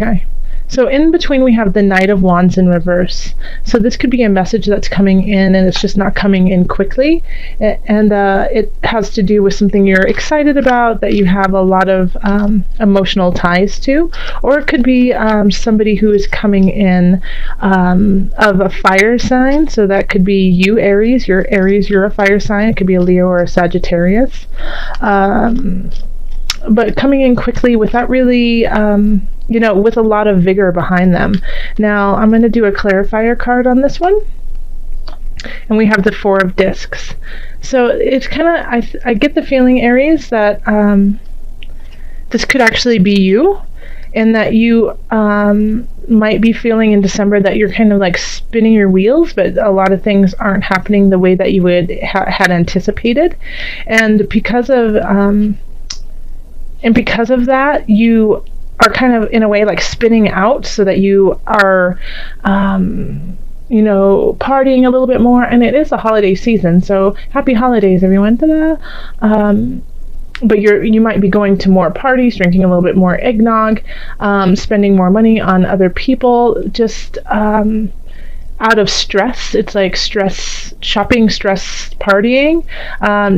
Okay. So in between we have the Knight of Wands in reverse. So this could be a message that's coming in and it's just not coming in quickly. And it has to do with something you're excited about, that you have a lot of emotional ties to. Or it could be somebody who is coming in of a fire sign. So that could be you, Aries. You're Aries, you're a fire sign. It could be a Leo or a Sagittarius. But coming in quickly without really, with a lot of vigor behind them. Now, I'm going to do a clarifier card on this one. And we have the Four of Discs. So it's kind of, I get the feeling, Aries, that this could actually be you. And that you might be feeling in December that you're kind of like spinning your wheels, but a lot of things aren't happening the way that you would had anticipated. And because of that, you are kind of in a way like spinning out, so that you are partying a little bit more. And it is a holiday season, so happy holidays, everyone. Ta-da! But you might be going to more parties, drinking a little bit more eggnog, spending more money on other people, just out of stress. It's like stress shopping, stress partying,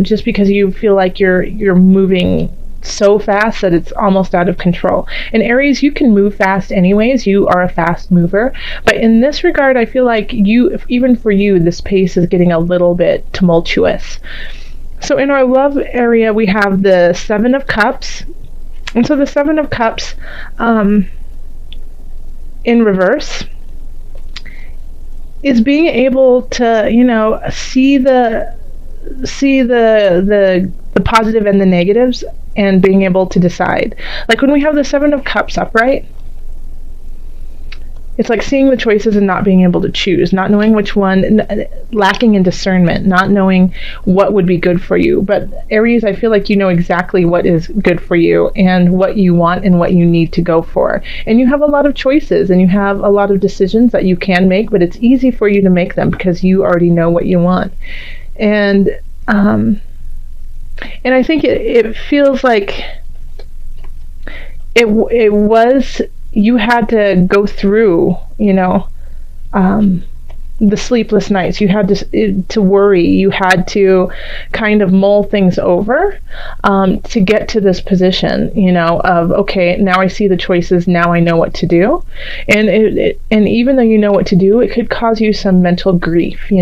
just because you feel like you're moving so fast that it's almost out of control. And Aries, you can move fast anyways. You are a fast mover. But in this regard, I feel like even for you, this pace is getting a little bit tumultuous. So in our love area, we have the Seven of Cups. And so the Seven of Cups in reverse is being able to, see the positive and the negatives, and being able to decide. Like when we have the Seven of Cups upright, it's like seeing the choices and not being able to choose, not knowing which one, lacking in discernment, not knowing what would be good for you. But Aries, I feel like you know exactly what is good for you and what you want and what you need to go for. And you have a lot of choices and you have a lot of decisions that you can make, but it's easy for you to make them because you already know what you want. And I think it feels like it was, you had to go through, the sleepless nights. You had to worry. You had to kind of mull things over to get to this position, of, okay, now I see the choices. Now I know what to do. And and even though you know what to do, it could cause you some mental grief,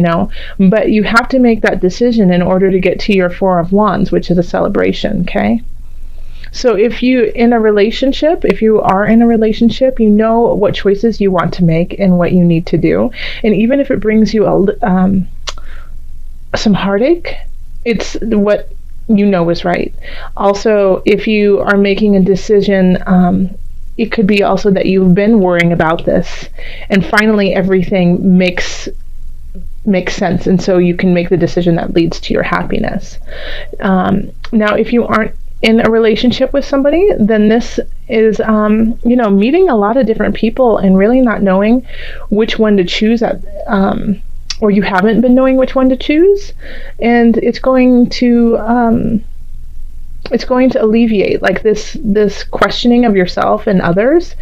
but you have to make that decision in order to get to your Four of Wands, which is a celebration. Okay. So if you are in a relationship, you know what choices you want to make and what you need to do. And even if it brings you some heartache, it's what you know is right. Also, if you are making a decision, it could be also that you've been worrying about this and finally everything makes sense, and so you can make the decision that leads to your happiness. Now, if you aren't in a relationship with somebody, then this is, meeting a lot of different people and really not knowing which one to choose or you haven't been knowing which one to choose. And it's going to alleviate like this questioning of yourself and others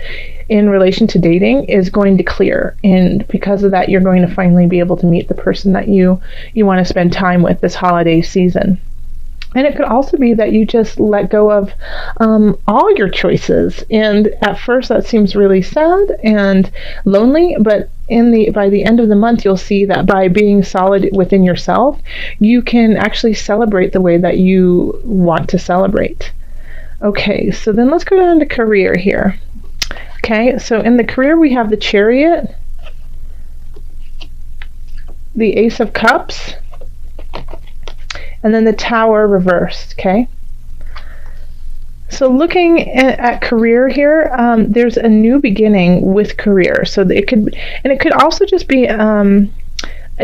in relation to dating is going to clear. And because of that, you're going to finally be able to meet the person that you want to spend time with this holiday season. And it could also be that you just let go of all your choices. And at first that seems really sad and lonely, but by the end of the month, you'll see that by being solid within yourself, you can actually celebrate the way that you want to celebrate. Okay, so then let's go down to career here. Okay, so in the career, we have the Chariot, the Ace of Cups, and then the Tower reversed. Okay. So looking at career here, there's a new beginning with career. So it could also just be a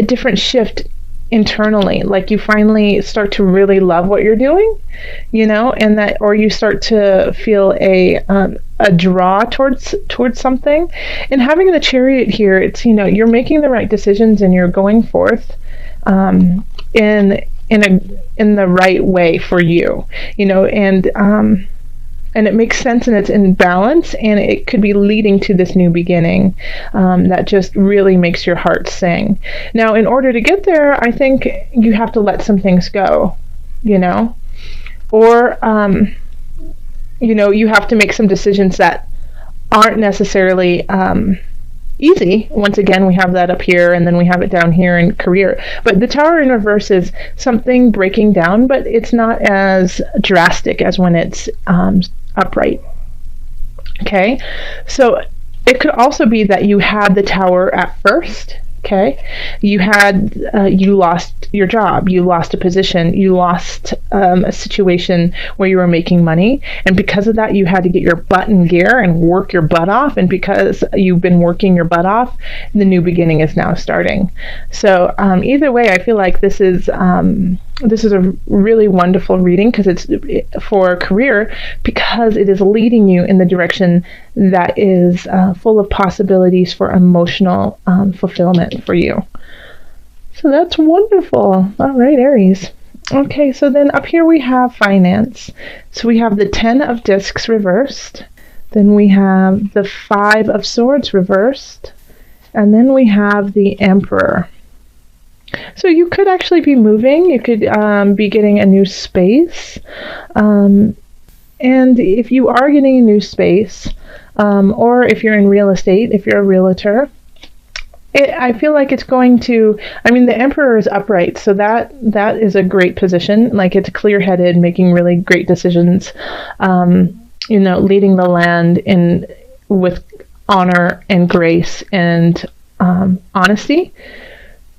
different shift internally. Like you finally start to really love what you're doing, or you start to feel a draw towards something. And having the Chariot here, it's, you're making the right decisions and you're going forth in the right way for you, and and it makes sense and it's in balance, and it could be leading to this new beginning that just really makes your heart sing. Now, in order to get there, I think you have to let some things go, or you have to make some decisions that aren't necessarily easy. Once again, we have that up here, and then we have it down here in career. But the Tower in reverse is something breaking down, but it's not as drastic as when it's upright. Okay, so it could also be that you had the Tower at first. Okay, you lost your job, you lost a position, you lost a situation where you were making money, and because of that, you had to get your butt in gear and work your butt off. And because you've been working your butt off, the new beginning is now starting. So either way, I feel like this is a really wonderful reading because it's for career, because it is leading you in the direction that is full of possibilities for emotional fulfillment for you. So that's wonderful. All right, Aries. Okay, so then up here we have finance. So we have the 10 of Discs reversed. Then we have the 5 of Swords reversed. And then we have the Emperor. So you could actually be moving. You could be getting a new space. And if you are getting a new space, or if you're in real estate, if you're a realtor, I feel like it's going to, the Emperor is upright, so that is a great position. Like, it's clear-headed, making really great decisions, leading the land with honor and grace and honesty.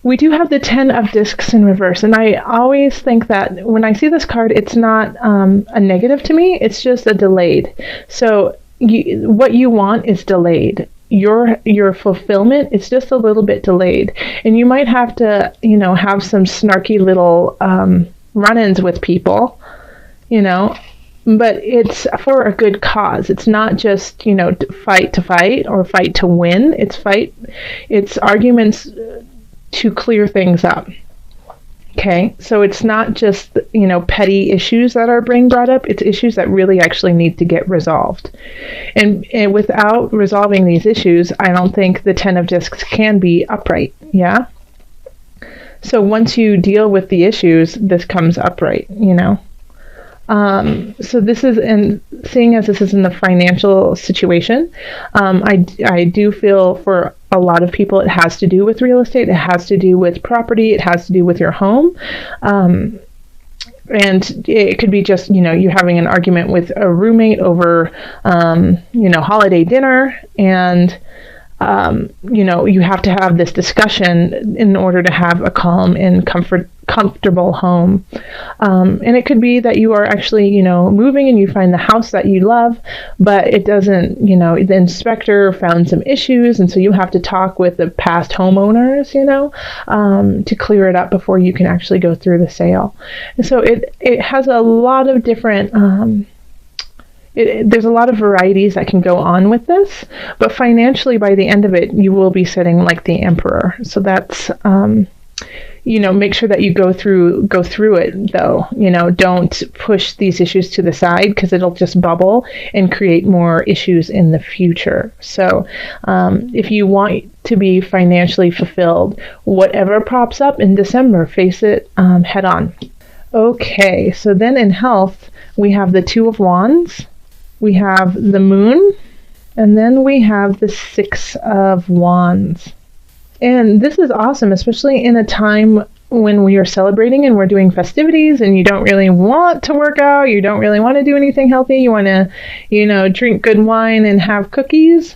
We do have the 10 of Discs in reverse, and I always think that when I see this card, it's not a negative to me, it's just a delayed. So what you want is delayed. Your fulfillment is just a little bit delayed, and you might have to have some snarky little run-ins with people, but it's for a good cause. It's not just fight to fight or fight to win. It's arguments to clear things up. Okay, so it's not just petty issues that are being brought up. It's issues that really actually need to get resolved, and without resolving these issues, I don't think the 10 of Discs can be upright. Yeah, so once you deal with the issues, this comes upright. So this is, and seeing as this is in the financial situation, I do feel for a lot of people it has to do with real estate, it has to do with property, it has to do with your home, and it could be just you having an argument with a roommate over holiday dinner, and you have to have this discussion in order to have a calm and comfortable home. And it could be that you are actually, moving and you find the house that you love, but it doesn't, the inspector found some issues, and so you have to talk with the past homeowners, to clear it up before you can actually go through the sale. And so it has a lot of different there's a lot of varieties that can go on with this, but financially, by the end of it, you will be sitting like the Emperor. So that's, make sure that you go through it, though. Don't push these issues to the side, because it'll just bubble and create more issues in the future. So if you want to be financially fulfilled, whatever pops up in December, face it head on. Okay, so then in health, we have the 2 of Wands. We have the Moon, and then we have the 6 of Wands. And this is awesome, especially in a time when we are celebrating and we're doing festivities, and you don't really want to work out, you don't really want to do anything healthy, you want to, drink good wine and have cookies.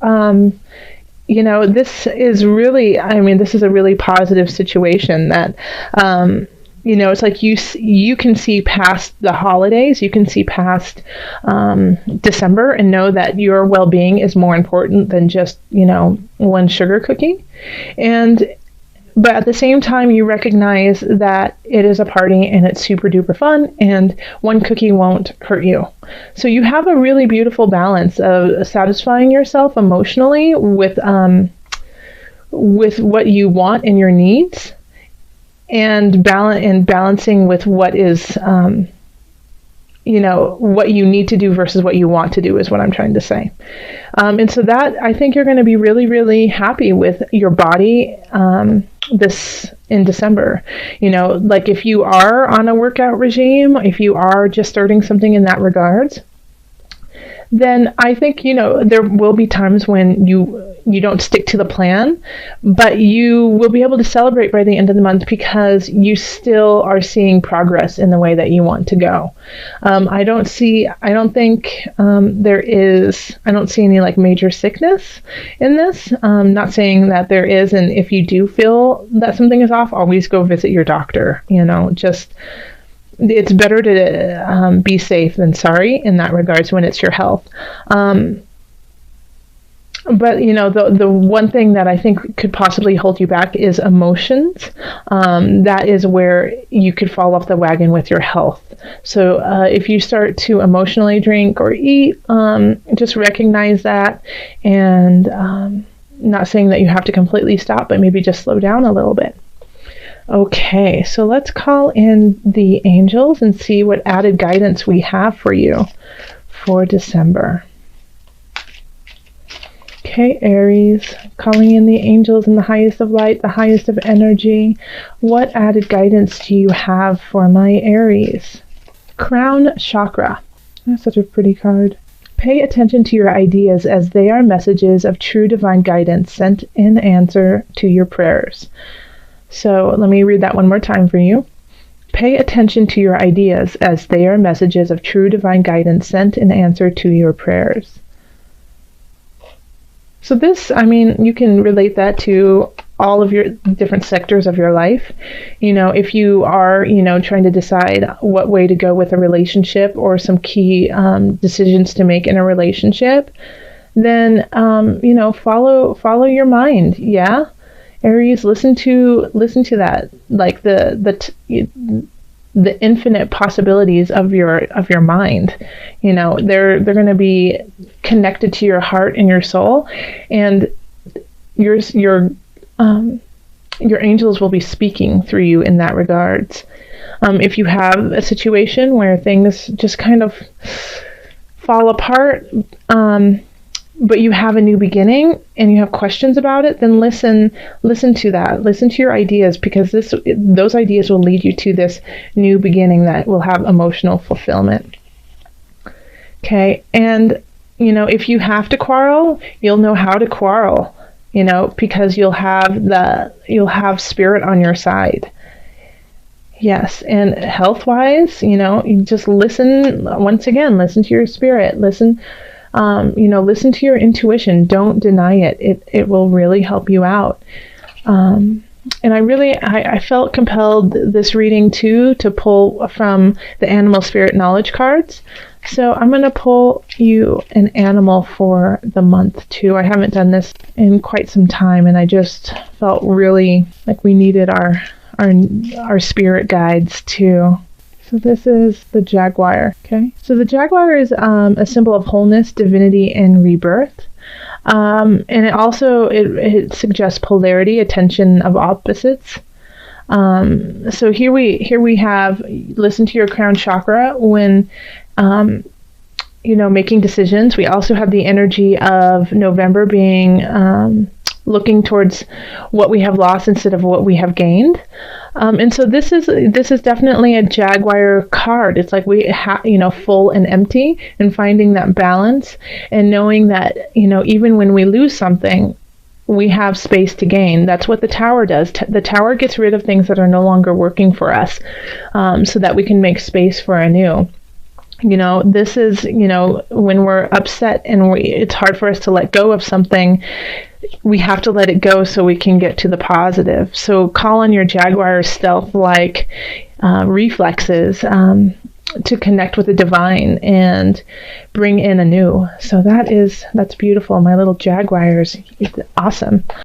This is really, this is a really positive situation that, it's like you can see past the holidays, you can see past December, and know that your well-being is more important than just, one sugar cookie. But at the same time, you recognize that it is a party and it's super duper fun, and one cookie won't hurt you. So you have a really beautiful balance of satisfying yourself emotionally with what you want and your needs, and balancing with what is what you need to do versus what you want to do is what I'm trying to say. And so that, I think you're going to be really, really happy with your body this in December. Like if you are on a workout regime, if you are just starting something in that regards, then I think, there will be times when you don't stick to the plan, but you will be able to celebrate by the end of the month because you still are seeing progress in the way that you want to go. I don't see any like major sickness in this. Not saying that there is, and if you do feel that something is off, always go visit your doctor. It's better to be safe than sorry in that regards when it's your health. But the one thing that I think could possibly hold you back is emotions. That is where you could fall off the wagon with your health. So if you start to emotionally drink or eat, just recognize that, and not saying that you have to completely stop, but maybe just slow down a little bit. Okay, so let's call in the angels and see what added guidance we have for you for December. Okay, Aries, calling in the angels in the highest of light, the highest of energy. What added guidance do you have for my Aries? Crown Chakra. That's such a pretty card. Pay attention to your ideas as they are messages of true divine guidance sent in answer to your prayers. So let me read that one more time for you. Pay attention to your ideas as they are messages of true divine guidance sent in answer to your prayers. So this, you can relate that to all of your different sectors of your life. If you are, trying to decide what way to go with a relationship or some key decisions to make in a relationship, then, follow your mind. Yeah. Aries, listen to that, like the infinite possibilities of your mind. They're going to be connected to your heart and your soul, and your angels will be speaking through you in that regards. If you have a situation where things just kind of fall apart, but you have a new beginning and you have questions about it, then listen to that. Listen to your ideas, because those ideas will lead you to this new beginning that will have emotional fulfillment. Okay, and if you have to quarrel, you'll know how to quarrel, because you'll have spirit on your side. Yes, and health-wise, you just listen. Once again, listen to your spirit. Listen to your intuition. Don't deny it. It will really help you out. And I felt compelled this reading too to pull from the animal spirit knowledge cards. So I'm going to pull you an animal for the month too. I haven't done this in quite some time, and I just felt really like we needed our spirit guides too. So this is the jaguar, okay? So the jaguar is a symbol of wholeness, divinity, and rebirth. And it also, it suggests polarity, attention of opposites. So here we have, listen to your crown chakra when, making decisions. We also have the energy of November being looking towards what we have lost instead of what we have gained. And so this is definitely a jaguar card. It's like we have, full and empty, and finding that balance and knowing that, even when we lose something, we have space to gain. That's what the tower does. The tower gets rid of things that are no longer working for us, so that we can make space for a new. This is, when we're upset and it's hard for us to let go of something, we have to let it go so we can get to the positive. So call on your jaguar stealth-like reflexes to connect with the divine and bring in a new. So that's beautiful. My little jaguars, awesome.